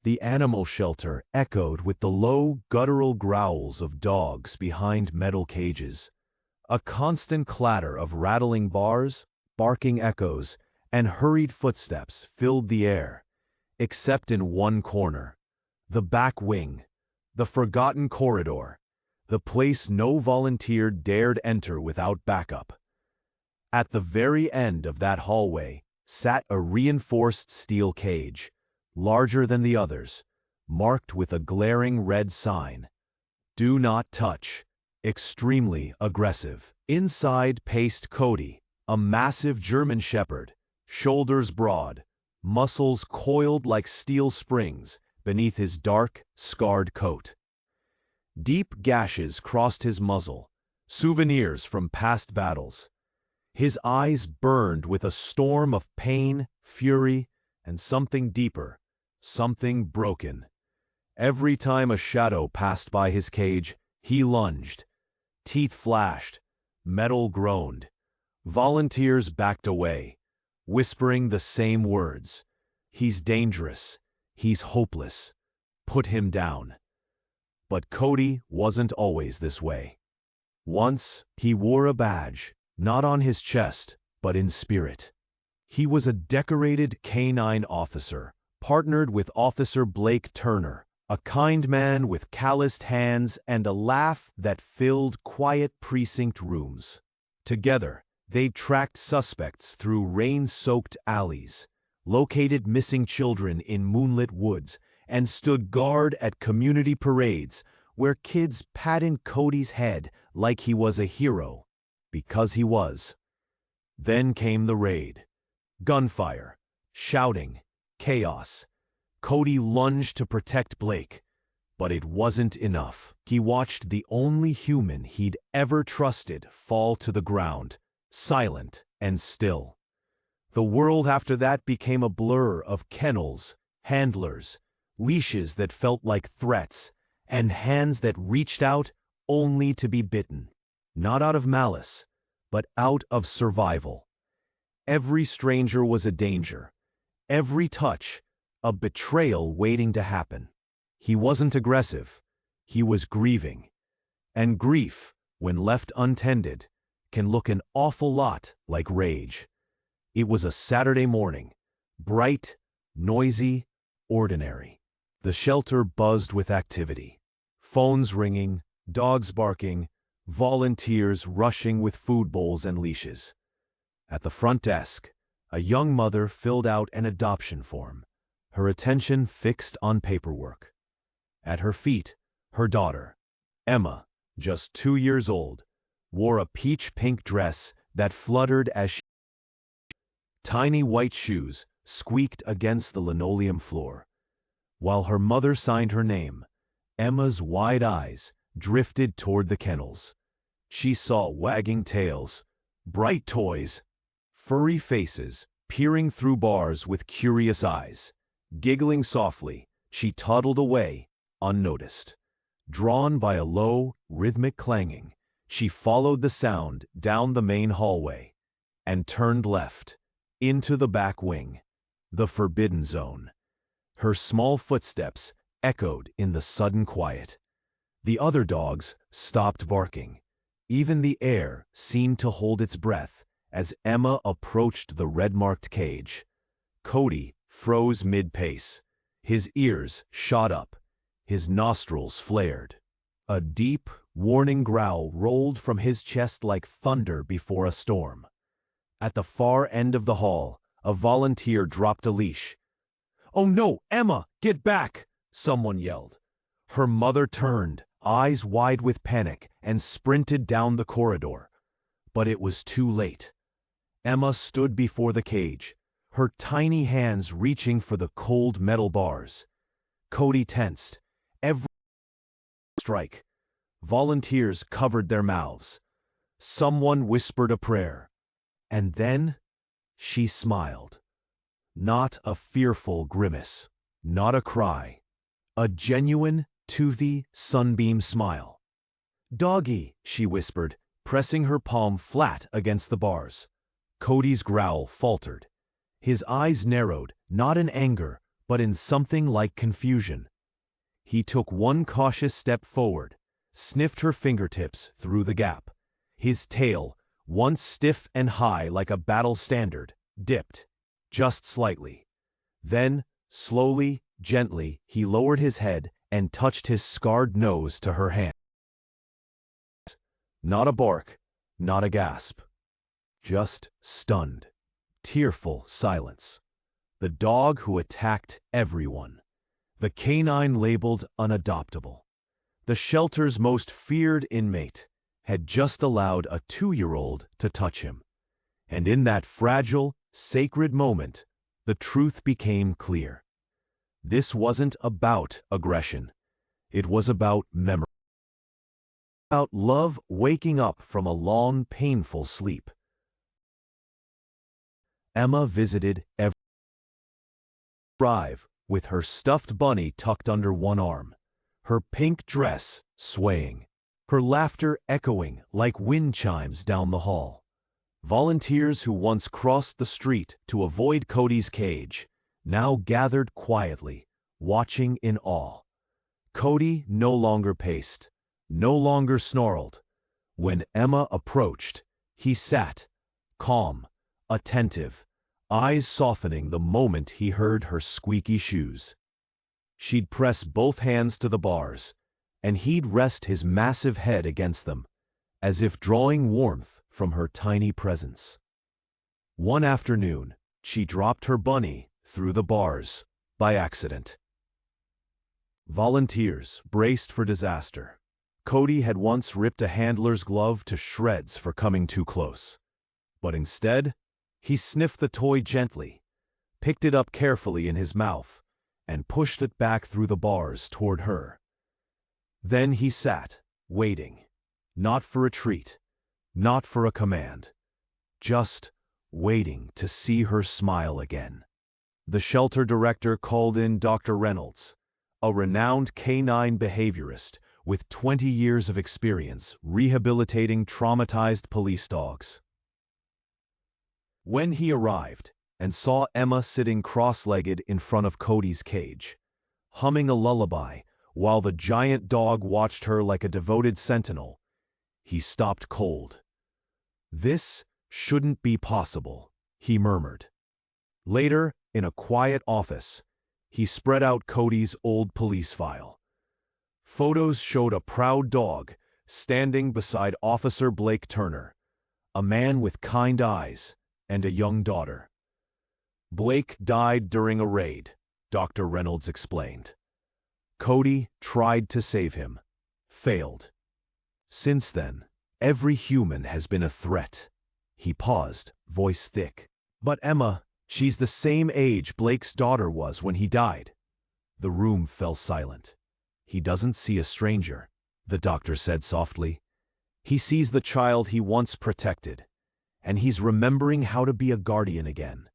The animal shelter echoed with the low, guttural growls of dogs behind metal cages. A constant clatter of rattling bars, barking echoes, and hurried footsteps filled the air, except in one corner. The back wing, the forgotten corridor, the place no volunteer dared enter without backup. At the very end of that hallway sat a reinforced steel cage, larger than the others, marked with a glaring red sign. "Do not touch. Extremely aggressive." Inside paced Cody, a massive German shepherd, shoulders broad, muscles coiled like steel springs beneath his dark, scarred coat. Deep gashes crossed his muzzle, souvenirs from past battles. His eyes burned with a storm of pain, fury, and something deeper, something broken. Every time a shadow passed by his cage, he lunged. Teeth flashed, metal groaned. Volunteers backed away, whispering the same words. "He's dangerous. He's hopeless. Put him down." But Cody wasn't always this way. Once, he wore a badge, not on his chest, but in spirit. He was a decorated canine officer, partnered with Officer Blake Turner, a kind man with calloused hands and a laugh that filled quiet precinct rooms. Together, they tracked suspects through rain-soaked alleys, located missing children in moonlit woods, and stood guard at community parades where kids patted Cody's head like he was a hero, because he was. Then came the raid. Gunfire, shouting, chaos. Cody lunged to protect Blake, but it wasn't enough. He watched the only human he'd ever trusted fall to the ground, silent and still. The world after that became a blur of kennels, handlers, leashes that felt like threats, and hands that reached out only to be bitten. Not out of malice, but out of survival. Every stranger was a danger. Every touch, a betrayal waiting to happen. He wasn't aggressive. He was grieving. And grief, when left untended, can look an awful lot like rage. It was a Saturday morning, bright, noisy, ordinary. The shelter buzzed with activity. Phones ringing, dogs barking, volunteers rushing with food bowls and leashes. At the front desk, a young mother filled out an adoption form, her attention fixed on paperwork. At her feet, her daughter, Emma, just 2 years old, wore a peach-pink dress that fluttered as she. Tiny white shoes squeaked against the linoleum floor. While her mother signed her name, Emma's wide eyes drifted toward the kennels. She saw wagging tails, bright toys, furry faces peering through bars with curious eyes. Giggling softly, she toddled away, unnoticed. Drawn by a low, rhythmic clanging, she followed the sound down the main hallway and turned left, into the back wing, the forbidden zone. Her small footsteps echoed in the sudden quiet. The other dogs stopped barking. Even the air seemed to hold its breath as Emma approached the red-marked cage. Cody froze mid-pace. His ears shot up. His nostrils flared. A deep, warning growl rolled from his chest like thunder before a storm. At the far end of the hall, a volunteer dropped a leash. "Oh no, Emma, get back!" someone yelled. Her mother turned, eyes wide with panic, and sprinted down the corridor. But it was too late. Emma stood before the cage, her tiny hands reaching for the cold metal bars. Cody tensed. Every strike. Volunteers covered their mouths. Someone whispered a prayer. And then she smiled. Not a fearful grimace, not a cry. A genuine, toothy, sunbeam smile. "Doggy," she whispered, pressing her palm flat against the bars. Cody's growl faltered. His eyes narrowed, not in anger, but in something like confusion. He took one cautious step forward, sniffed her fingertips through the gap. His tail, once stiff and high like a battle standard, dipped, just slightly. Then, slowly, gently, he lowered his head and touched his scarred nose to her hand. Not a bark, not a gasp. Just stunned, tearful silence. The dog who attacked everyone. The canine labeled unadoptable. The shelter's most feared inmate had just allowed a 2-year-old to touch him. And in that fragile, sacred moment, the truth became clear. This wasn't about aggression. It was about memory. About love waking up from a long, painful sleep. Emma visited every drive with her stuffed bunny tucked under one arm, her pink dress swaying, her laughter echoing like wind chimes down the hall. Volunteers who once crossed the street to avoid Cody's cage now gathered quietly, watching in awe. Cody no longer paced, no longer snarled. When Emma approached, he sat, calm, attentive, eyes softening the moment he heard her squeaky shoes. She'd press both hands to the bars, and he'd rest his massive head against them, as if drawing warmth from her tiny presence. One afternoon, she dropped her bunny through the bars by accident. Volunteers braced for disaster. Cody had once ripped a handler's glove to shreds for coming too close. But instead, he sniffed the toy gently, picked it up carefully in his mouth, and pushed it back through the bars toward her. Then he sat, waiting, not for a treat, not for a command, just waiting to see her smile again. The shelter director called in Dr. Reynolds, a renowned canine behaviorist with 20 years of experience rehabilitating traumatized police dogs. When he arrived and saw Emma sitting cross-legged in front of Cody's cage, humming a lullaby while the giant dog watched her like a devoted sentinel, he stopped cold. "This shouldn't be possible," he murmured. Later, in a quiet office, he spread out Cody's old police file. Photos showed a proud dog standing beside Officer Blake Turner, a man with kind eyes and a young daughter. Blake died during a raid, Dr. Reynolds explained. Cody tried to save him, failed. Since then, every human has been a threat. He paused, voice thick. But Emma, she's the same age Blake's daughter was when he died. The room fell silent. He doesn't see a stranger, the doctor said softly. He sees the child he once protected, and he's remembering how to be a guardian again.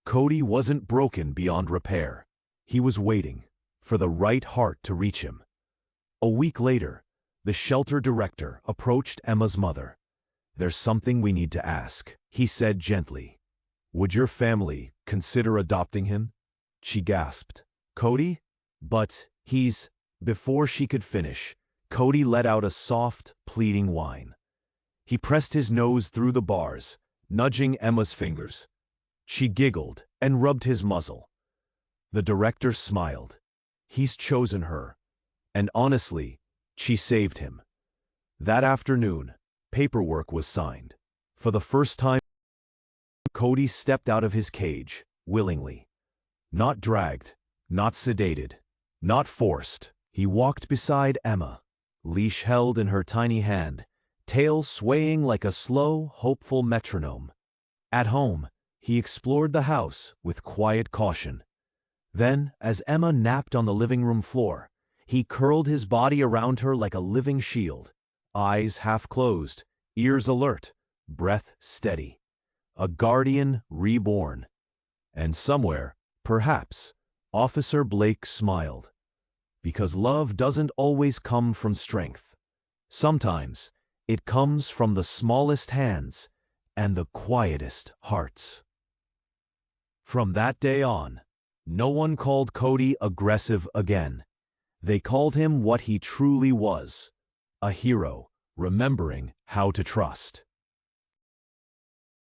Cody wasn't broken beyond repair. He was waiting for the right heart to reach him. A week later, the shelter director approached Emma's mother. "There's something we need to ask," he said gently. "Would your family consider adopting him?" She gasped. "Cody? But he's—" Before she could finish, Cody let out a soft, pleading whine. He pressed his nose through the bars, nudging Emma's fingers. She giggled and rubbed his muzzle. The director smiled. He's chosen her. And honestly, she saved him. That afternoon, paperwork was signed. For the first time, Cody stepped out of his cage, willingly. Not dragged, not sedated, not forced. He walked beside Emma, leash held in her tiny hand, tail swaying like a slow, hopeful metronome. At home, he explored the house with quiet caution. Then, as Emma napped on the living room floor, he curled his body around her like a living shield, eyes half closed, ears alert, breath steady. A guardian reborn. And somewhere, perhaps, Officer Blake smiled. Because love doesn't always come from strength. Sometimes, it comes from the smallest hands and the quietest hearts. From that day on, No one called Cody aggressive again. They called him what he truly was, a hero, remembering how to trust.